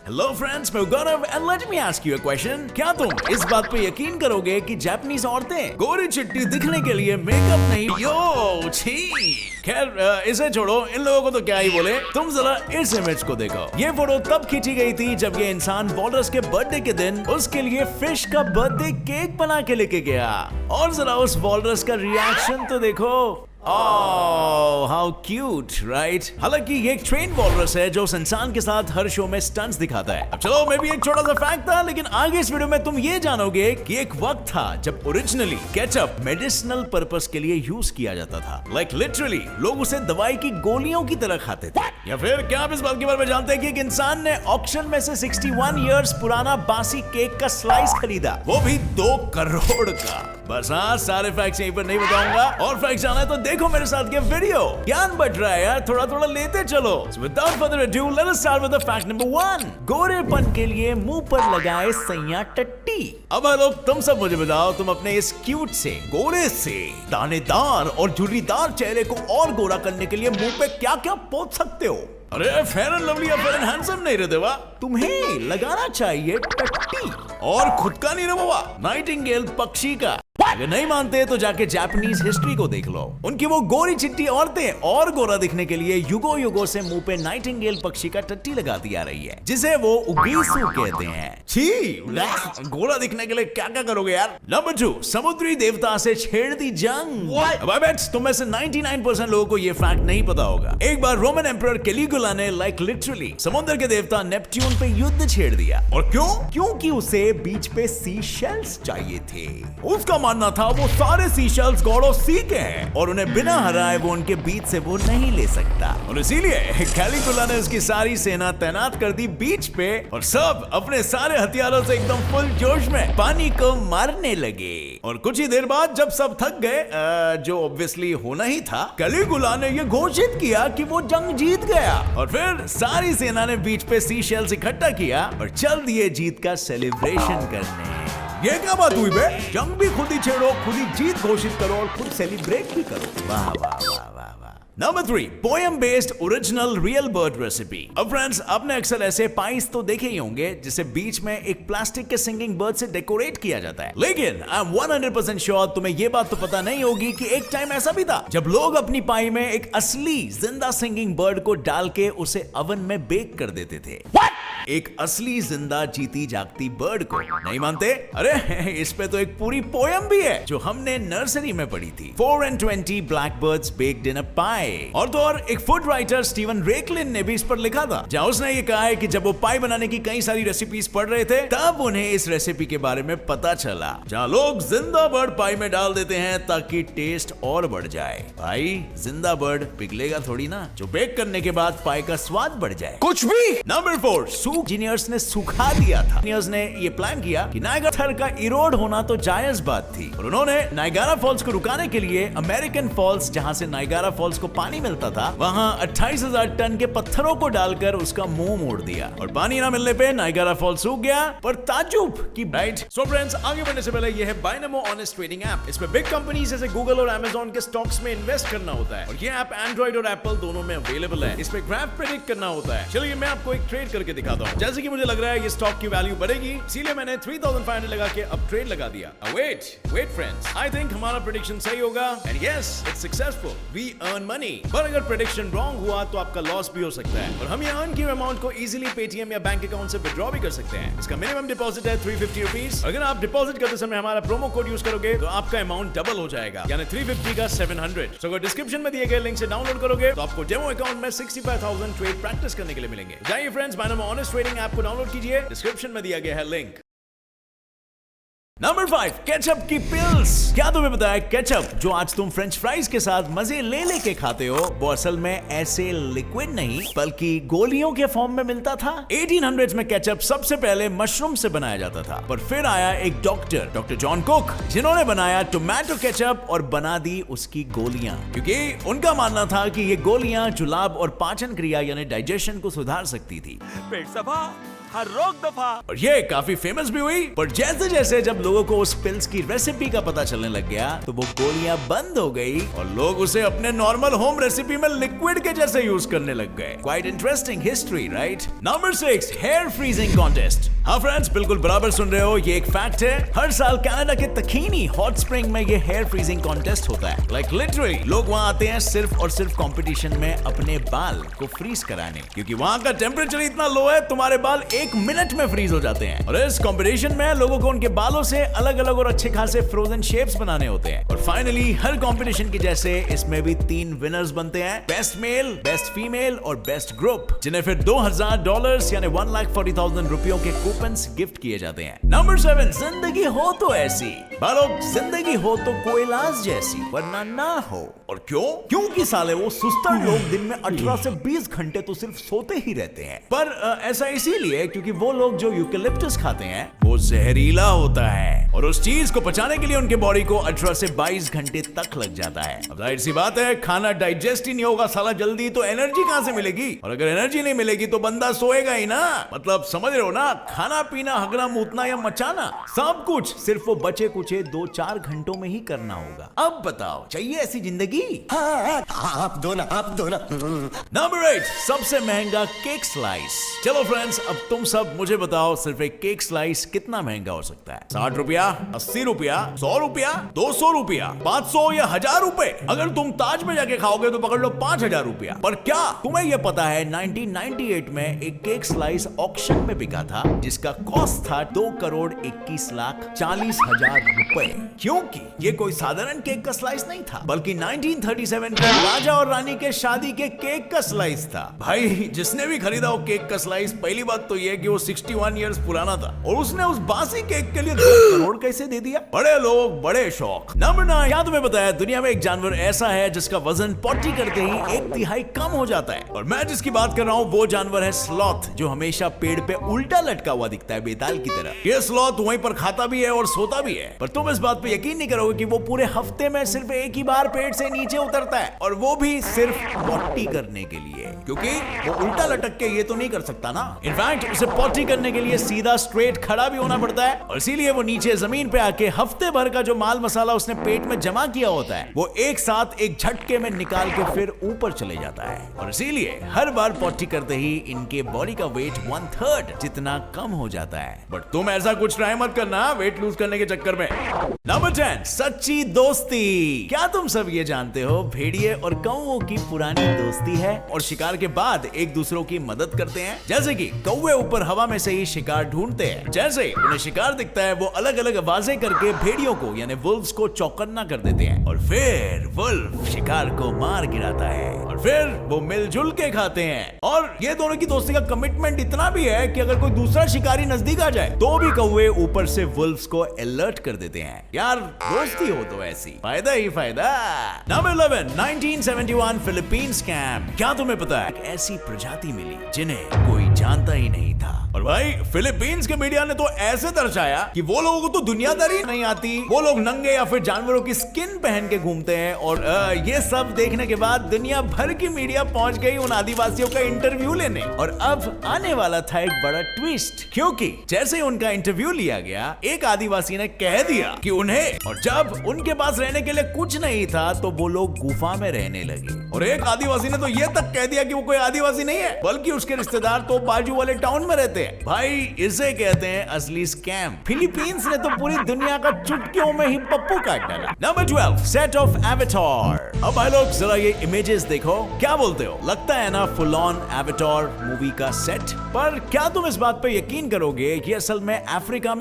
Hello friends, मैं Gaurav and let me ask you a question. क्या तुम इस बात पे यकीन करोगे कि जापानीज औरतें गोरी चिट्टी दिखने के लिए मेकअप नहीं यो छी। खैर इसे छोड़ो, इन लोगों को तो क्या ही बोले। तुम जरा इस इमेज को देखो। ये फोटो तब खींची गई थी जब ये इंसान वॉलरस के बर्थडे के दिन उसके लिए फिश का बर्थडे केक बना के लेके गया। और जरा उस वॉलरस का रिएक्शन तो देखो। Oh, how cute, right? हालांकि ये एक ट्रेन वॉलरस है जो उस इंसान के साथ हर शो में स्टंट्स दिखाता है। अब चलो, मैं भी एक छोटा सा फैक्ट था, लेकिन आगे इस वीडियो में तुम ये जानोगे कि एक वक्त था जब ओरिजिनली केचप मेडिसिनल पर्पस के लिए यूज किया जाता था। लाइक लिटरली लोग उसे दवाई की गोलियों की तरह खाते थे। या फिर क्या आप इस बात के बारे में जानते हैं कि एक इंसान ने ऑक्शन में से 61 इयर्स पुराना बासी केक का स्लाइस खरीदा, वो भी 2 करोड़ का। बस हाँ, सारे फैक्ट्स यहीं पर नहीं बताऊंगा। और फैक्ट्स जाना है तो देखो मेरे साथ के वीडियो। ज्ञान बढ़ रहा है यार, थोड़ा थोड़ा लेते चलो। Without further ado, let us start with the fact number 1. गोरेपन के लिए मुंह पर लगाए सैया टट्टी। अब लोग तुम सब मुझे बताओ, तुम अपने इस क्यूट से, गोरे से, दानेदार और झुर्रीदार चेहरे को और गोरा करने के लिए मुंह पे क्या क्या पोत सकते हो? अरे फेयर एंड लवली या फेयर एंड हैंडसम नहीं रहते वाह? तुम्हें लगाना चाहिए टट्टी। और खुद का नहीं रे बाबा, नाइटिंगेल पक्षी का। अगर नहीं मानते तो जाके जापानीज हिस्ट्री को देख लो। उनकी वो गोरी चिट्टी औरतें और गोरा दिखने के लिए युगों युगों से मुंह पे नाइटिंगेल पक्षी का टट्टी लगाती आ रही है, जिसे वो उगीसू कहते हैं। छी, गोरा दिखने के लिए क्या क्या करोगे यार? नंबर 2, समुद्री देवता से छेड़ दी जंग। तुम में से 99% लोगों को ये फैक्ट नहीं पता होगा। एक बार रोमन एम्परर कैलिगुला ने लाइक लिटरली समुद्र के देवता नेपट्यून पे युद्ध छेड़ दिया। और क्यों? क्योंकि उसे बीच पे सी शेल्स चाहिए थे। उसका मानना था वो सारे सीशेल्स गॉड ऑफ सी के हैं और उन्हें बिना हराए वो उनके बीच से वो नहीं ले सकता। और इसीलिए कैलिगुला ने उसकी सारी सेना तैनात कर दी बीच पे और सब अपने सारे हथियारों से एकदम फुल जोश में पानी को मारने लगे। और कुछ ही देर बाद जब सब थक गए, जो ऑब्वियसली होना ही था, कैलिगुला ने ये घोषित किया कि वो जंग जीत गया। और फिर सारी सेना ने बीच पे सीशेल्स इकट्ठा किया और चल दिए जीत का सेलिब्रेशन करने। ये क्या बात हुई बे? जंग भी खुद ही छेड़ो, खुद ही जीत घोषित करो और खुद सेलिब्रेट भी करो। वाह वाह वाह वाह वाह। Number 3, poem based original real bird recipe. अब फ्रेंड्स, आपने अक्सर ऐसे पाइस तो देखे ही होंगे जिसे बीच में एक प्लास्टिक के सिंगिंग बर्ड से डेकोरेट किया जाता है। लेकिन आई एम 100% श्योर तुम्हें ये बात तो पता नहीं होगी कि एक टाइम ऐसा भी था जब लोग अपनी पाई में एक असली जिंदा सिंगिंग बर्ड को डाल के उसे ओवन में बेक कर देते थे। एक असली जिंदा जीती जागती बर्ड को। नहीं मानते? अरे इस पे तो एक पूरी पोएम भी है जो हमने नर्सरी में पढ़ी थी। 4 and 20 blackbirds baked in a pie। और तो और एक फूड राइटर स्टीवन रेकलिन ने भी इस पर लिखा था, जहां उसने ये कहा है कि जब वो पाई बनाने की कई सारी रेसिपीज पढ़ रहे थे तब उन्हें इस रेसिपी के बारे में पता चला, जहां लोग जिंदा बर्ड पाई में डाल देते हैं ताकि टेस्ट और बढ़ जाए। भाई जिंदा बर्ड पिघलेगा थोड़ी ना, जो बेक करने के बाद पाई का स्वाद बढ़ जाए। कुछ भी। नंबर 4, इंजीनियर्स ने सुखा दिया था। इंजीनियर्स ने ये प्लान किया कि नायगारा का इरोड होना तो जायज बात थी और उन्होंने नायगारा फॉल्स को रुकाने के लिए अमेरिकन फॉल्स, जहां से नायगारा फॉल्स को पानी मिलता था, वहां 28,000 टन के पत्थरों को डालकर उसका मुंह मोड़ दिया और पानी ना मिलने पे नायगारा फॉल्स सूख गया। पर ताजुब की राइट। सो फ्रेंड्स, आगे बढ़ने से पहले ये है बायनमो ऑनेस्ट ट्रेडिंग ऐप। इसमें बिग कंपनीज जैसे गूगल और अमेज़न के स्टॉक्स में इन्वेस्ट करना होता है और ये ऐप एंड्रॉइड और एप्पल दोनों में अवेलेबल है। इसमें ग्राफ प्रेडिक्ट करना होता है। चलिए मैं आपको एक ट्रेड करके दिखाता हूं। जैसे कि मुझे लग रहा है ये स्टॉक की वैल्यू बढ़ेगी, इसीलिए मैंने 3500 लगा के अब ट्रेड लगा दिया। वेट फ्रेंड्स, आई थिंक हमारा प्रेडिक्शन सही होगा and yes it's successful, we earn money. पर अगर प्रेडिक्शन रॉन्ग हुआ तो आपका लॉस भी हो सकता है और हम ये अर्न किए अमाउंट को इजीली पेटीएम या बैंक अकाउंट से विड्रॉ भी कर सकते हैं। इसका मिनिमम डिपॉजिट है 350 रुपीज। अगर आप डिपॉजिट करते समय हमारा प्रोमो कोड यूज करोगे तो आपका अमाउंट डबल हो जाएगा, यानी 350 का 700। सो अगर डिस्क्रिप्शन में दिए गए लिंक से डाउनलोड करोगे तो आपको डेमो अकाउंट में 65,000 ट्रेड प्रैक्टिस करने के लिए मिलेंगे। जाइए फ्रेंड्स, बायनमो ऑनेस्ट ट्रेडिंग ऐप को डाउनलोड कीजिए, डिस्क्रिप्शन में दिया गया है लिंक। नंबर 5, केचप की पिल्स। क्या तुम्हें पता है केचप जो आज तुम फ्रेंच फ्राइज के साथ मजे ले लेके खाते हो वो असल में ऐसे लिक्विड नहीं बल्कि गोलियों के फॉर्म में मिलता था। 1800s में केचप सबसे पहले मशरूम से बनाया जाता था, पर फिर आया एक डॉक्टर जॉन कुक, जिन्होंने बनाया टोमेटो केचप और बना दी उसकी गोलियां, क्योंकि उनका मानना था कि ये गोलियां जुलाब और पाचन क्रिया यानी डाइजेशन को सुधार सकती थी। पेट सफा, रोक दफा। और ये काफी फेमस भी हुई, पर जैसे जैसे जब लोगों को उस पिल्स की रेसिपी का पता चलने लग गया तो वो गोलियां बंद हो गई और लोग उसे अपने नॉर्मल होम रेसिपी में लिक्विड के जैसे यूज करने लग गए। Quite interesting history, right? Number 6, hair freezing contest. हाँ फ्रेंड्स, बिल्कुल बराबर सुन रहे हो, ये एक फैक्ट है। हर साल कनाडा के तकीनी हॉट स्प्रिंग में ये हेयर फ्रीजिंग कॉन्टेस्ट होता है। लाइक लिटरली लोग वहाँ आते हैं सिर्फ और सिर्फ कंपटीशन में अपने बाल को फ्रीज कराने, क्योंकि वहाँ का टेम्परेचर इतना लो है तुम्हारे बाल 1 मिनट में फ्रीज हो जाते हैं। और इस कंपटीशन में लोगों को उनके बालों से अलग अलग और अच्छे खासे फ्रोजन शेप्स बनाने होते हैं। और फाइनली हर कंपटीशन की जैसे इसमें भी 3 विनर्स बनते हैं, बेस्ट मेल, बेस्ट फीमेल और बेस्ट ग्रुप, जिन्हें फिर $2000 यानी 1,40,000 रुपयों के कूपन्स गिफ्ट किए जाते हैं। नंबर 7, जिंदगी हो तो ऐसी। बालों, जिंदगी हो तो कोयलाज जैसी, वरना ना हो। और क्यों? क्योंकि साले वो सुस्तर लोग दिन में 18 से 20 घंटे तो सिर्फ सोते ही रहते हैं। पर ऐसा इसीलिए क्योंकि वो लोग जो यूकेलिप्टस खाते हैं वो जहरीला होता है और उस चीज को पचाने के लिए उनके बॉडी को 18 से 22 घंटे तक लग जाता है। अब जाहिर सी बात है, खाना डाइजेस्ट ही नहीं होगा साला जल्दी, तो एनर्जी कहां से मिलेगी? और अगर एनर्जी नहीं मिलेगी तो बंदा सोएगा ही ना। मतलब समझ रहे हो ना, खाना पीना, हगना मूतना या मचाना, सब कुछ सिर्फ वो बचे कुचे 2-4 घंटों में ही करना होगा। अब बताओ, चाहिए ऐसी जिंदगी? हाँ, आप दो ना। नंबर 8, सबसे महंगा केक स्लाइस। चलो फ्रेंड्स, अब तुम सब मुझे बताओ, सिर्फ एक केक स्लाइस कितना महंगा हो सकता है? 60 रुपया, 80 रुपया, 100 रुपया, 200 रुपया, 500 या 1000 रुपए? अगर तुम ताज में जाके खाओगे तो पकड़ लो 5000 रुपया। पर क्या तुम्हें यह पता है 1998 में एक केक स्लाइस ऑक्शन में बिका था जिसका कॉस्ट था 2,21,40,000 रुपए? क्योंकि ये कोई साधारण केक का स्लाइस नहीं था, बल्कि 1937 के राजा और रानी के शादी के केक का स्लाइस था। भाई, जिसने भी खरीदा वो केक का स्लाइस, पहली बात तो ये कि वो 61 इयर्स पुराना था और उसने उस बासी केक के लिए 2 करोड़ कैसे दे दिया? बड़े लोग, बड़े शौक। नंबर 9, क्या तुम्हें पता है दुनिया में एक जानवर ऐसा है जिसका वजन पॉटी करते ही 1/3 कम हो जाता है? और मैं जिसकी बात कर रहा हूँ वो जानवर है स्लॉथ, जो हमेशा पेड़ पे उल्टा लटका हुआ दिखता है, बेताल की तरह। ये स्लॉथ वहीं पर खाता भी है और सोता भी है, पर तुम इस बात पे यकीन नहीं करोगे कि वो पूरे हफ्ते में सिर्फ एक ही बार पेड़ से नीचे उतरता है, और वो भी सिर्फ पॉटी करने के लिए, क्योंकि वो उल्टा लटक के ये तो नहीं कर सकता ना। इनफैक्ट उसे पॉटी करने के लिए सीधा स्ट्रेट खड़ा भी होना पड़ता है, और इसीलिए वो नीचे जमीन पे आके हफ्ते भर का जो माल मसाला उसने पेट में जमा किया होता है वो एक साथ एक झटके में निकाल के फिर ऊपर चले जाता है। और इसीलिए हर बार पॉटी करते ही इनके बॉडी का वेट 1/3 जितना कम हो जाता है। बट तुम ऐसा कुछ ट्राई मत करना वेट लूज करने के चक्कर में। नंबर 10, सच्ची दोस्ती। क्या तुम सब ये जानते हो भेड़िए और कौओं की पुरानी दोस्ती है और शिकार के बाद एक दूसरों की मदद करते हैं? जैसे कि कौवे ऊपर हवा में से ही शिकार ढूंढते हैं, जैसे उन्हें शिकार दिखता है वो अलग अलग आवाजें करके भेड़ियों को यानी वुल्व्स को चौकन्ना कर देते हैं, और फिर वुल्व शिकार को मार गिराता है और फिर वो मिलजुल के खाते हैं। और ये दोनों की दोस्ती का कमिटमेंट इतना भी है कि अगर कोई दूसरा शिकारी नजदीक आ जाए तो भी कौवे ऊपर से वुल्व्स को अलर्ट कर देते हैं। यार, दोस्ती हो तो ऐसी, फायदा ही फायदा। Number 11, 1971 Philippine scam. क्या तुम्हें पता है ऐसी प्रजाति मिली जिन्हें कोई जानता ही नहीं था? और भाई, फिलीपींस के मीडिया ने तो ऐसे दर्शाया कि वो लोगों को तो दुनियादारी नहीं आती, वो लोग नंगे या फिर जानवरों की स्किन पहन के घूमते हैं। और ये सब देखने के बाद दुनिया भर की मीडिया पहुंच गई उन आदिवासियों का इंटरव्यू लेने। और अब आने वाला था एक बड़ा ट्विस्ट, क्योंकि जैसे उनका इंटरव्यू लिया गया एक आदिवासी ने कह दिया कि उन्हें, और जब उनके पास रहने के लिए कुछ नहीं था तो वो लोग गुफा में रहने लगे। और एक आदिवासी ने तो ये तक कह दिया कि वो कोई आदिवासी नहीं है बल्कि उसके रिश्तेदार तो बाजू वाले टाउन में रहते हैं। भाई, इसे कहते हैं असली स्कैम। फिलीपींस ने तो पूरी दुनिया का चुटकियों में ही पप्पू काट डाला। Number 12, set of Avatar. अब भाई लोग जरा ये इमेजेस देखो, क्या बोलते हो? लगता है ना फुल ऑन एवाटार मूवी का सेट? पर क्या तुम इस बात पे यकीन करोगे कि असल में अफ्रीका में